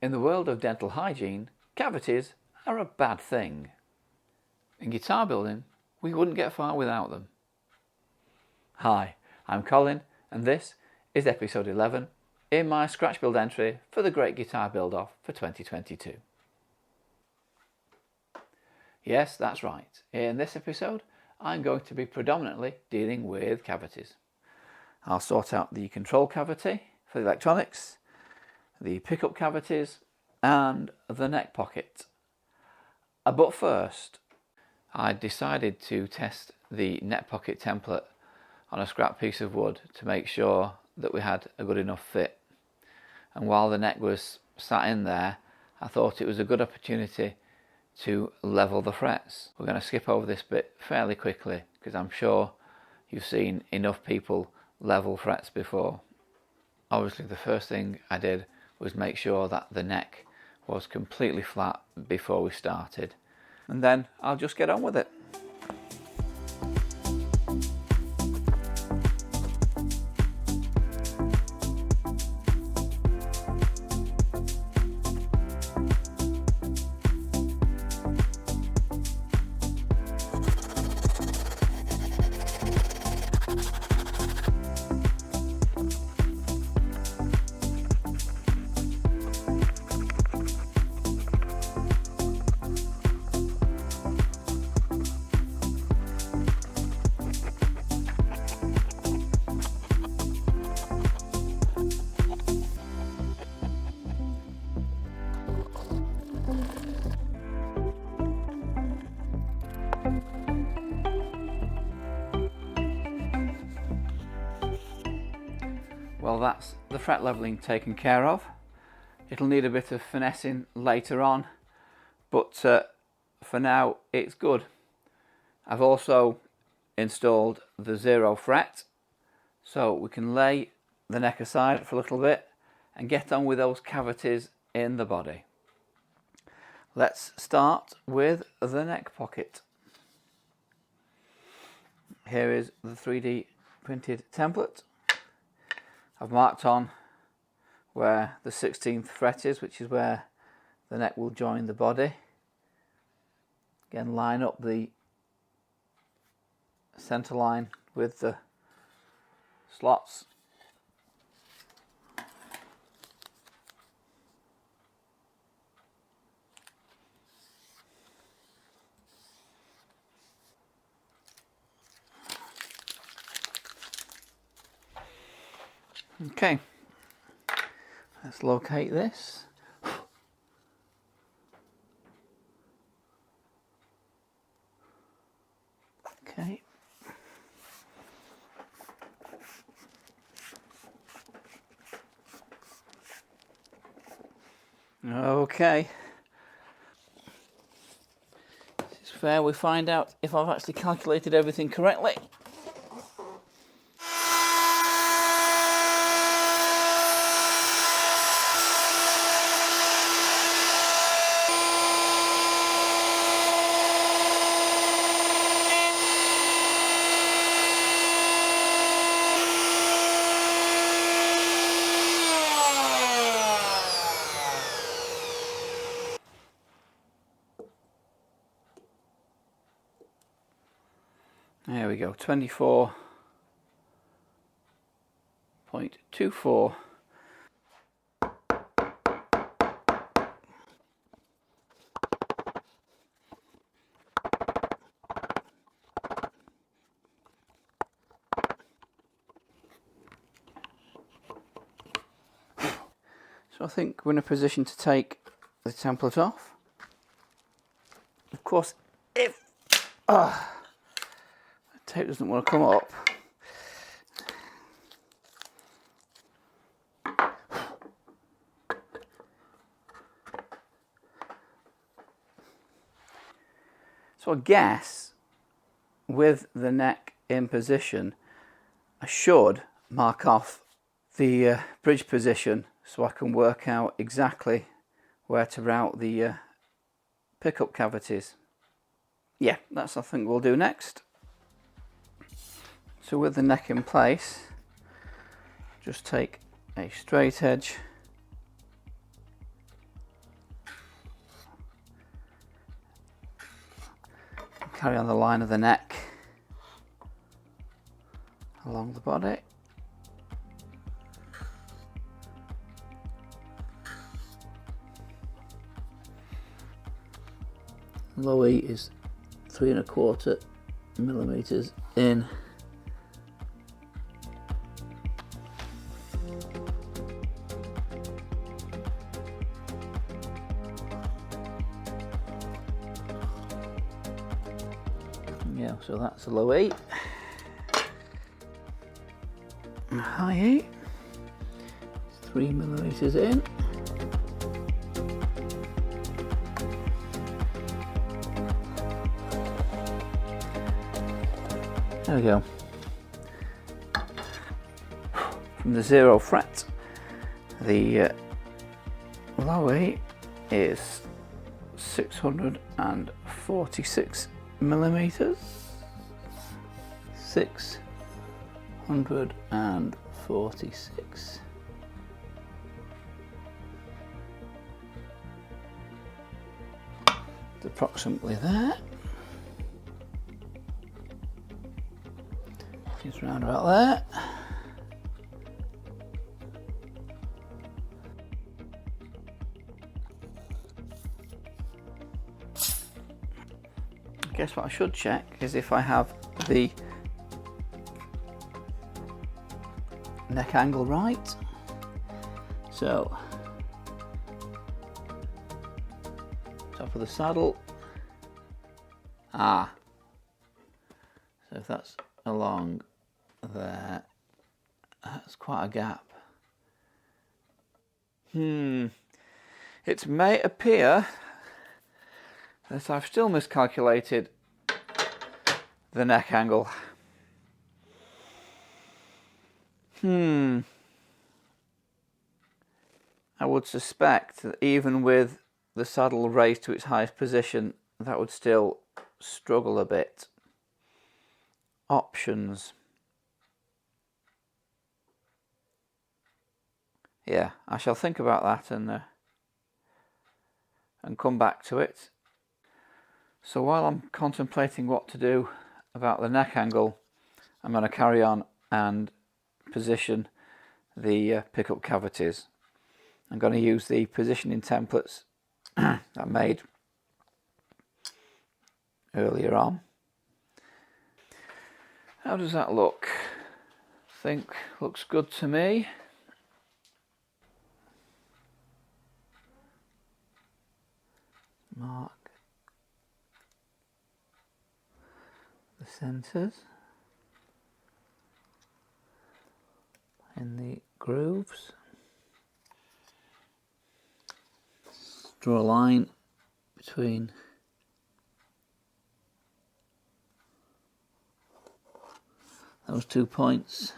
In the world of dental hygiene, cavities are a bad thing. In guitar building, we wouldn't get far without them. Hi, I'm Colin, and this is episode 11 in my scratch build entry for the Great Guitar Build Off for 2022. Yes, that's right. In this episode, I'm going to be predominantly dealing with cavities. I'll sort out the control cavity for the electronics, the pickup cavities, and the neck pocket. But first, I decided to test the neck pocket template on a scrap piece of wood to make sure that we had a good enough fit. And while the neck was sat in there, I thought it was a good opportunity to level the frets. We're going to skip over this bit fairly quickly because I'm sure you've seen enough people level frets before. Obviously, the first thing I did was make sure that the neck was completely flat before we started, and then I'll just get on with it. Well, that's the fret leveling taken care of. It'll need a bit of finessing later on, but for now it's good. I've also installed the 0 fret, so we can lay the neck aside for a little bit and get on with those cavities in the body. Let's start with the neck pocket. Here is the 3D printed template. I've marked on where the 16th fret is, which is where the neck will join the body. Again, line up the centre line with the slots. Okay, let's locate this. Okay. Okay. This is where we find out if I've actually calculated everything correctly. There we go, 24.24. So I think we're in a position to take the template off. Of course, if the tape doesn't want to come up, so I guess with the neck in position, I should mark off the bridge position so I can work out exactly where to route the pickup cavities. Yeah, that's I think we'll do next. So with the neck in place, just take a straight edge carry on the line of the neck along the body. Low E is 3¼ millimeters in. Yeah, so that's a low E. High E, 3 millimeters in. There we go. From the 0 fret, the low E is 646 millimeters. 646. It's approximately there. Just round about there. I guess what I should check is if I have the neck angle right. So, top of the saddle. So if that's along there, that's quite a gap. It may appear that I've still miscalculated the neck angle. I would suspect that even with the saddle raised to its highest position, that would still struggle a bit. Options. Yeah, I shall think about that and come back to it. So while I'm contemplating what to do about the neck angle, I'm going to carry on and position the pickup cavities. I'm going to use the positioning templates that I made earlier on. How does that look? I think looks good to me. Mark the centres in the grooves. Draw a line between those 2 points.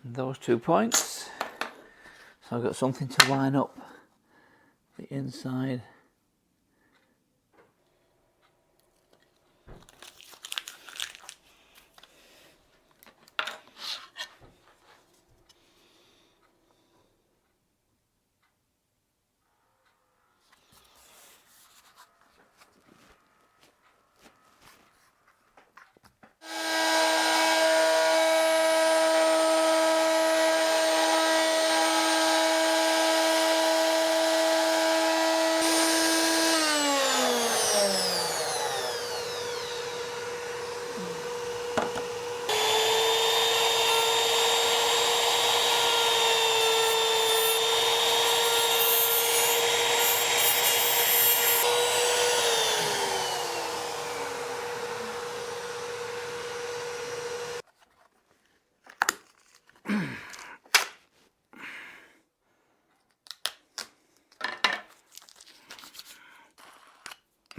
Those 2 points. So I've got something to line up the inside.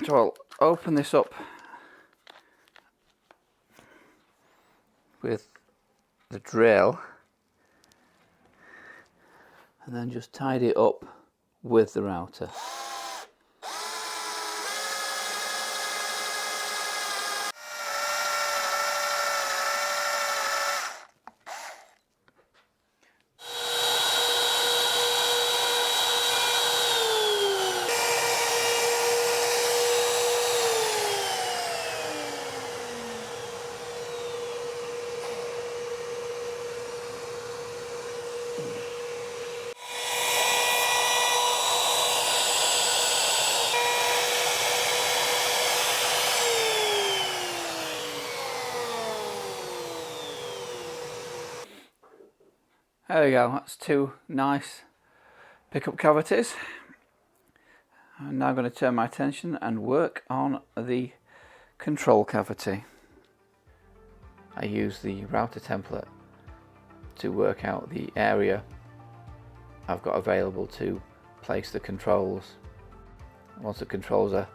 So I'll open this up with the drill and then just tidy it up with the router. There we go, that's two nice pickup cavities. I'm now going to turn my attention and work on the control cavity. I use the router template to work out the area I've got available to place the controls. Once the controls are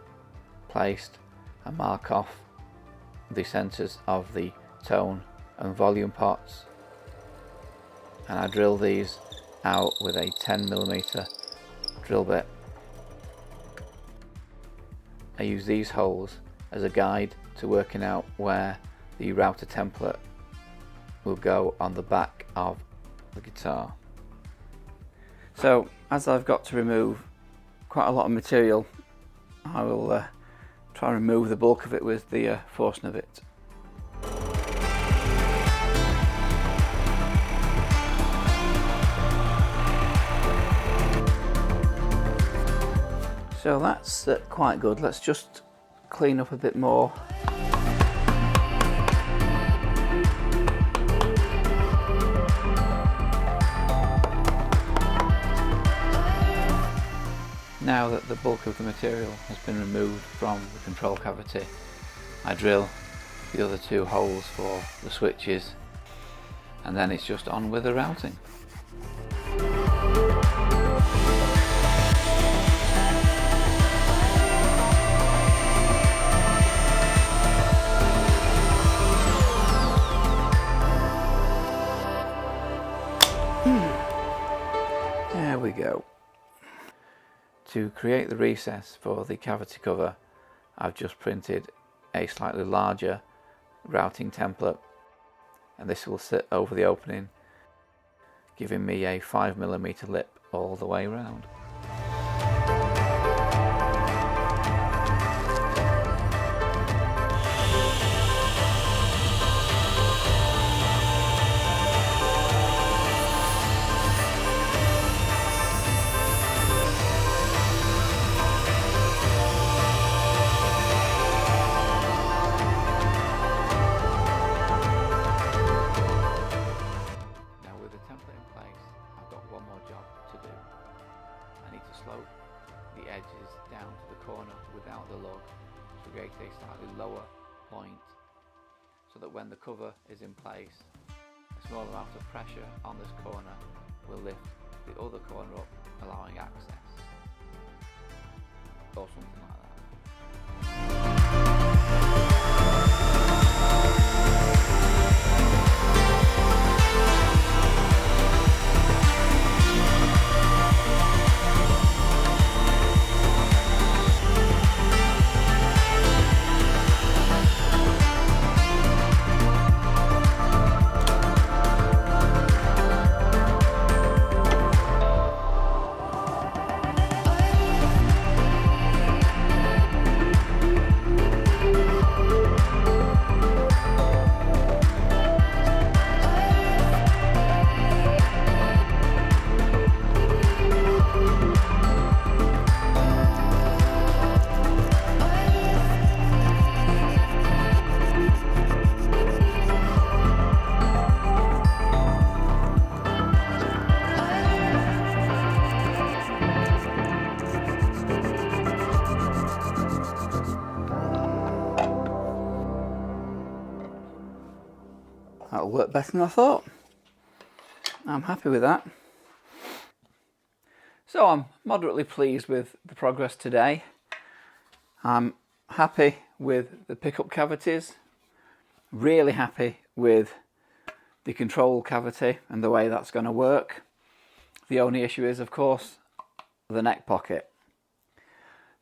placed, I mark off the centres of the tone and volume pots, and I drill these out with a 10mm drill bit. I use these holes as a guide to working out where the router template will go on the back of the guitar. So as I've got to remove quite a lot of material, I will try and remove the bulk of it with the Forstner. So that's quite good. Let's just clean up a bit more. Now that the bulk of the material has been removed from the control cavity, I drill the other two holes for the switches, and then it's just on with the routing. There we go. To create the recess for the cavity cover, I've just printed a slightly larger routing template, and this will sit over the opening, giving me a 5mm lip all the way around. The edges down to the corner without the lug to create a slightly lower point, so that when the cover is in place, a small amount of pressure on this corner will lift the other corner up, allowing access, or something like that. That'll work better than I thought. I'm happy with that. So I'm moderately pleased with the progress today. I'm happy with the pickup cavities, really happy with the control cavity and the way that's going to work. The only issue is, of course, the neck pocket.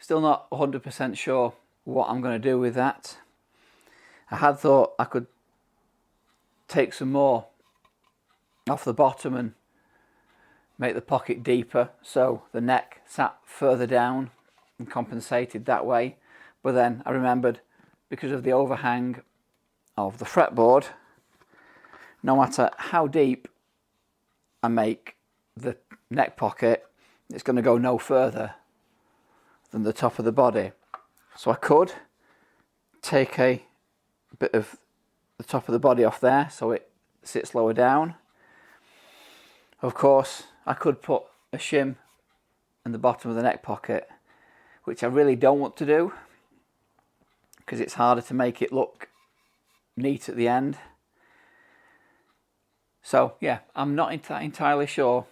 Still not 100% sure what I'm going to do with that. I had thought I could take some more off the bottom and make the pocket deeper so the neck sat further down and compensated that way, but then I remembered, because of the overhang of the fretboard, no matter how deep I make the neck pocket, it's going to go no further than the top of the body. So I could take a bit of the top of the body off there so it sits lower down, Of course, I could put a shim in the bottom of the neck pocket, which I really don't want to do because it's harder to make it look neat at the end. So yeah, I'm not entirely sure,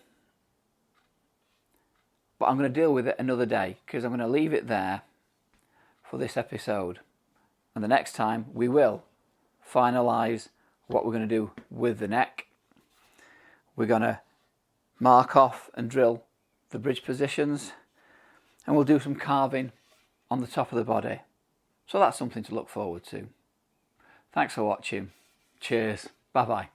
but I'm going to deal with it another day because I'm going to leave it there for this episode, and the next time we will finalise what we're going to do with the neck. We're going to mark off and drill the bridge positions, and we'll do some carving on the top of the body. So that's something to look forward to. Thanks for watching. Cheers. Bye bye.